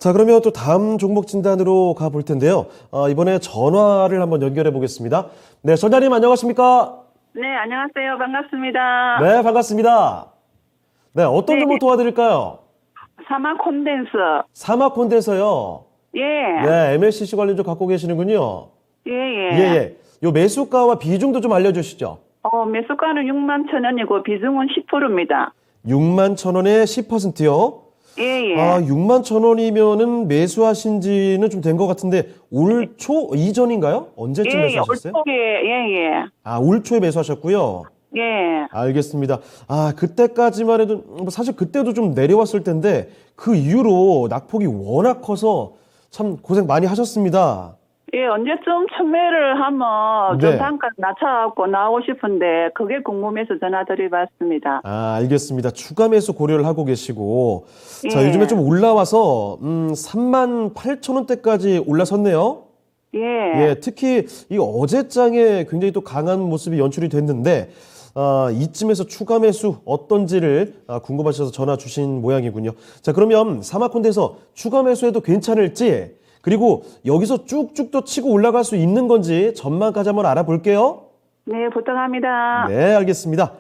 자, 그러면 또 다음 종목 진단으로 가볼 텐데요. 이번에 전화를 한번 연결해 보겠습니다. 네, 전자님 안녕하십니까? 네, 안녕하세요. 반갑습니다. 네, 반갑습니다. 네, 어떤 네. 종목 도와드릴까요? 사막 콘덴서. 사막 콘덴서요. 예. 네, MLCC 관련 좀 갖고 계시는군요. 예, 예, 예. 예. 요 매수가와 비중도 좀 알려주시죠. 매수가는 6만 천 원이고 비중은 10%입니다. 6만 천 원에 10%요. 예, 예. 6만 천 원이면은 매수하신 지는 좀 된 것 같은데 올 초 이전인가요? 언제쯤 예, 예. 매수하셨어요? 올쪽에, 예, 예. 올 초에 매수하셨고요. 예. 알겠습니다. 그때까지만 해도 뭐 사실 그때도 좀 내려왔을 텐데 그 이후로 낙폭이 워낙 커서 참 고생 많이 하셨습니다. 예, 언제쯤 판매를 하면 네. 좀 단가 낮춰갖고 나오고 싶은데 그게 궁금해서 전화드려봤습니다. 알겠습니다. 추가 매수 고려를 하고 계시고 자, 예. 요즘에 좀 올라와서 3만 8천 원대까지 올라섰네요. 예. 예, 특히 이 어제장에 굉장히 또 강한 모습이 연출이 됐는데 이쯤에서 추가 매수 어떤지를 궁금하셔서 전화 주신 모양이군요. 자, 그러면 사마콘대에서 추가 매수해도 괜찮을지 그리고 여기서 쭉쭉 또 치고 올라갈 수 있는 건지 전망까지 한번 알아볼게요. 네, 부탁합니다. 네, 알겠습니다.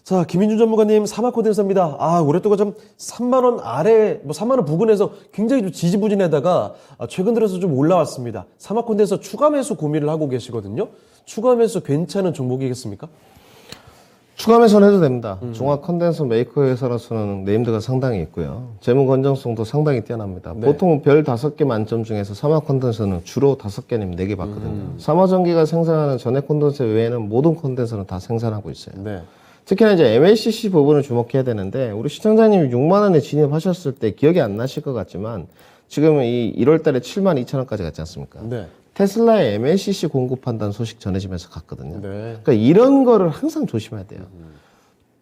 자, 김인준 전문가님 사마콘덴서입니다. 오랫동안 좀 3만 원 아래, 3만 원 부근에서 굉장히 좀 지지부진하다가 최근 들어서 좀 올라왔습니다. 사마콘덴서 추가 매수 고민을 하고 계시거든요. 추가 매수 괜찮은 종목이겠습니까? 추가 매수는 해도 됩니다. 종합 컨덴서 메이커 회사로서는 네임드가 상당히 있고요. 재무 건전성도 상당히 뛰어납니다. 네. 보통 별 5개 만점 중에서 사마 컨덴서는 주로 5개 아니면 4개 받거든요. 사마전기가 생산하는 전해 컨덴서 외에는 모든 컨덴서는 다 생산하고 있어요. 네. 특히나 이제 MLCC 부분을 주목해야 되는데 우리 시청자님이 6만 원에 진입하셨을 때 기억이 안 나실 것 같지만 지금 이 1월 달에 7만 2천 원까지 갔지 않습니까? 네. 테슬라의 MLCC 공급한다는 소식 전해지면서 갔거든요. 네. 그러니까 이런 거를 항상 조심해야 돼요.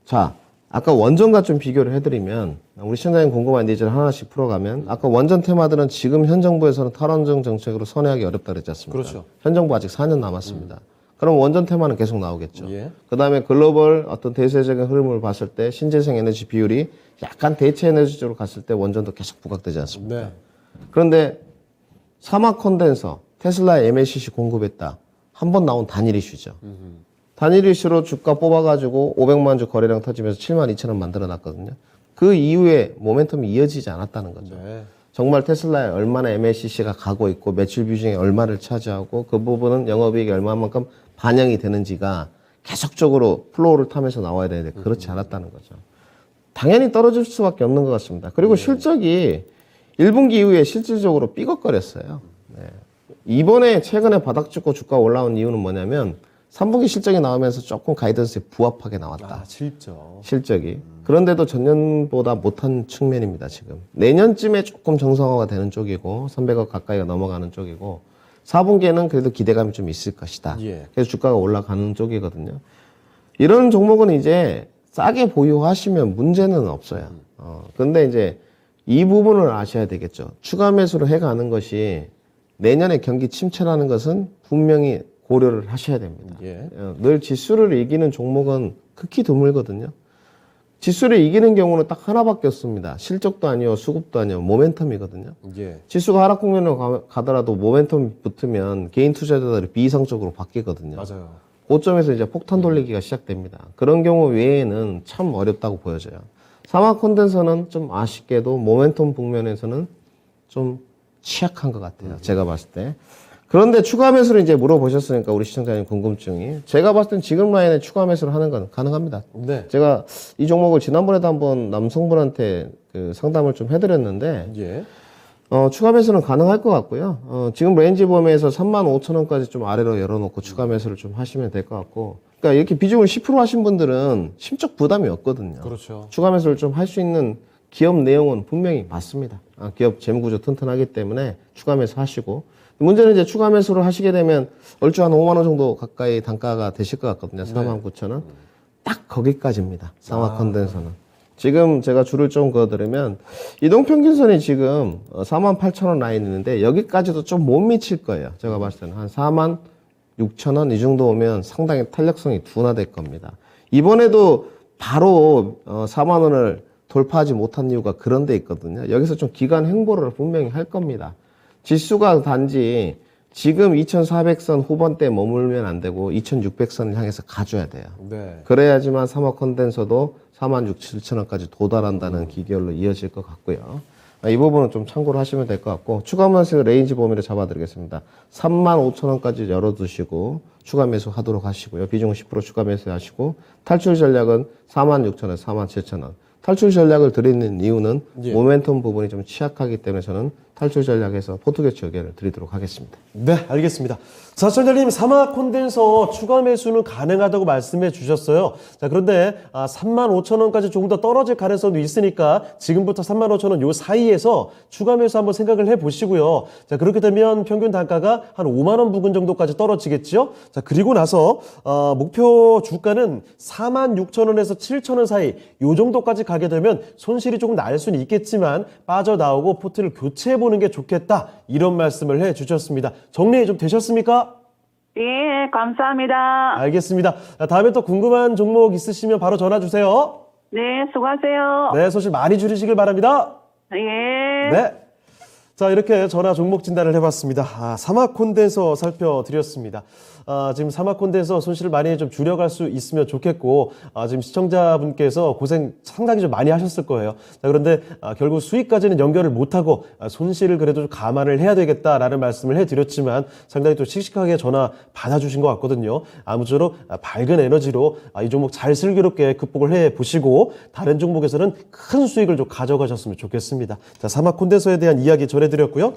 자, 아까 원전과 좀 비교를 해드리면 우리 시청자님 궁금한 니즈를 하나씩 풀어가면 아까 원전 테마들은 지금 현 정부에서는 탈원전 정책으로 선회하기 어렵다 그랬지 않습니까? 그렇죠. 현 정부 아직 4년 남았습니다. 그럼 원전 테마는 계속 나오겠죠. 예. 그 다음에 글로벌 어떤 대세적인 흐름을 봤을 때 신재생 에너지 비율이 약간 대체 에너지 쪽으로 갔을 때 원전도 계속 부각되지 않습니까? 네. 그런데 사막 컨덴서 테슬라에 MLCC 공급했다. 한 번 나온 단일 이슈죠. 단일 이슈로 주가 뽑아가지고 500만 주 거래량 터지면서 7만 2천 원 만들어놨거든요. 그 이후에 모멘텀이 이어지지 않았다는 거죠. 네. 정말 테슬라에 얼마나 MLCC가 가고 있고 매출 비중이 얼마를 차지하고 그 부분은 영업이익이 얼마만큼 반영이 되는지가 계속적으로 플로우를 타면서 나와야 되는데 그렇지 않았다는 거죠. 당연히 떨어질 수밖에 없는 것 같습니다. 그리고 실적이 1분기 이후에 실질적으로 삐걱거렸어요. 네. 이번에 최근에 바닥 찍고 주가 올라온 이유는 뭐냐면 3분기 실적이 나오면서 조금 가이던스에 부합하게 나왔다. 실적. 실적이. 그런데도 전년보다 못한 측면입니다, 지금. 내년쯤에 조금 정상화가 되는 쪽이고, 300억 가까이가 넘어가는 쪽이고, 4분기에는 그래도 기대감이 좀 있을 것이다. 예. 그래서 주가가 올라가는 쪽이거든요. 이런 종목은 이제 싸게 보유하시면 문제는 없어요. 근데 이제 이 부분을 아셔야 되겠죠. 추가 매수를 해가는 것이 내년에 경기 침체라는 것은 분명히 고려를 하셔야 됩니다. 예. 늘 지수를 이기는 종목은 극히 드물거든요. 지수를 이기는 경우는 딱 하나밖에 없습니다. 실적도 아니요, 수급도 아니요, 모멘텀이거든요. 예. 지수가 하락 국면으로 가더라도 모멘텀 붙으면 개인 투자자들이 비이성적으로 바뀌거든요. 맞아요. 고점에서 이제 폭탄 돌리기가 시작됩니다. 그런 경우 외에는 참 어렵다고 보여져요. 사막 콘덴서는 좀 아쉽게도 모멘텀 국면에서는 좀 취약한 것 같아요. 제가 봤을 때. 그런데 추가 매수를 이제 물어보셨으니까 우리 시청자님 궁금증이 제가 봤을 땐 지금 라인에 추가 매수를 하는 건 가능합니다. 네. 제가 이 종목을 지난번에도 한번 남성분한테 그 상담을 좀 해드렸는데 예. 추가 매수는 가능할 것 같고요. 지금 레인지 범위에서 35,000원까지 좀 아래로 열어놓고 추가 매수를 좀 하시면 될 것 같고 그러니까 이렇게 비중을 10% 하신 분들은 심적 부담이 없거든요. 그렇죠. 추가 매수를 좀 할 수 있는 기업 내용은 분명히 맞습니다. 기업 재무구조 튼튼하기 때문에 추가 매수 하시고 문제는 이제 추가 매수를 하시게 되면 얼추 한 5만 원 정도 가까이 단가가 되실 것 같거든요. 49,000원. 딱 거기까지입니다. 사막 컨덴서는. 지금 제가 줄을 좀 그어드리면 이동평균선이 지금 48,000원 라인 있는데 여기까지도 좀 못 미칠 거예요. 제가 봤을 때는 한 46,000원 이 정도 오면 상당히 탄력성이 둔화될 겁니다. 이번에도 바로 4만 원을 돌파하지 못한 이유가 그런 데 있거든요. 여기서 좀 기간 횡보를 분명히 할 겁니다. 지수가 단지 지금 2400선 후반대에 머물면 안 되고 2600선을 향해서 가줘야 돼요. 네. 그래야지만 삼화 컨덴서도 46,700원까지 도달한다는 기결로 이어질 것 같고요. 이 부분은 좀 참고를 하시면 될 것 같고, 추가 매수 레인지 범위를 잡아드리겠습니다. 35,000원까지 열어두시고 추가 매수 하도록 하시고요. 비중은 10% 추가 매수 하시고, 탈출 전략은 46,000원, 47,000원. 탈출 전략을 드리는 이유는 예. 모멘텀 부분이 좀 취약하기 때문에 저는 탈출 전략에서 포트게치 의견을 드리도록 하겠습니다. 네, 알겠습니다. 자, 시청자님, 사막 콘덴서 추가 매수는 가능하다고 말씀해 주셨어요. 자, 그런데 35,000원까지 조금 더 떨어질 가능성도 있으니까 지금부터 35,000원 요 사이에서 추가 매수 한번 생각을 해 보시고요. 자, 그렇게 되면 평균 단가가 한 5만 원 부근 정도까지 떨어지겠죠. 자, 그리고 나서 목표 주가는 46,000원에서 7,000원 사이 요 정도까지 가게 되면 손실이 조금 날 수는 있겠지만 빠져나오고 포트를 교체해 보는 게 좋겠다. 이런 말씀을 해 주셨습니다. 정리 좀 되셨습니까? 예, 감사합니다. 알겠습니다. 다음에 또 궁금한 종목 있으시면 바로 전화 주세요. 네, 수고하세요. 네, 손실 많이 줄이시길 바랍니다. 예. 네. 자, 이렇게 전화 종목 진단을 해봤습니다. 사막 콘덴서 살펴드렸습니다. 지금 사막 콘덴서 손실을 많이 좀 줄여갈 수 있으면 좋겠고, 지금 시청자분께서 고생 상당히 좀 많이 하셨을 거예요. 자, 그런데 결국 수익까지는 연결을 못하고 손실을 그래도 좀 감안을 해야 되겠다라는 말씀을 해드렸지만 상당히 또 씩씩하게 전화 받아주신 것 같거든요. 아무쪼록 밝은 에너지로 이 종목 잘 슬기롭게 극복을 해보시고 다른 종목에서는 큰 수익을 좀 가져가셨으면 좋겠습니다. 자, 사막 콘덴서에 대한 이야기 전해드렸고요.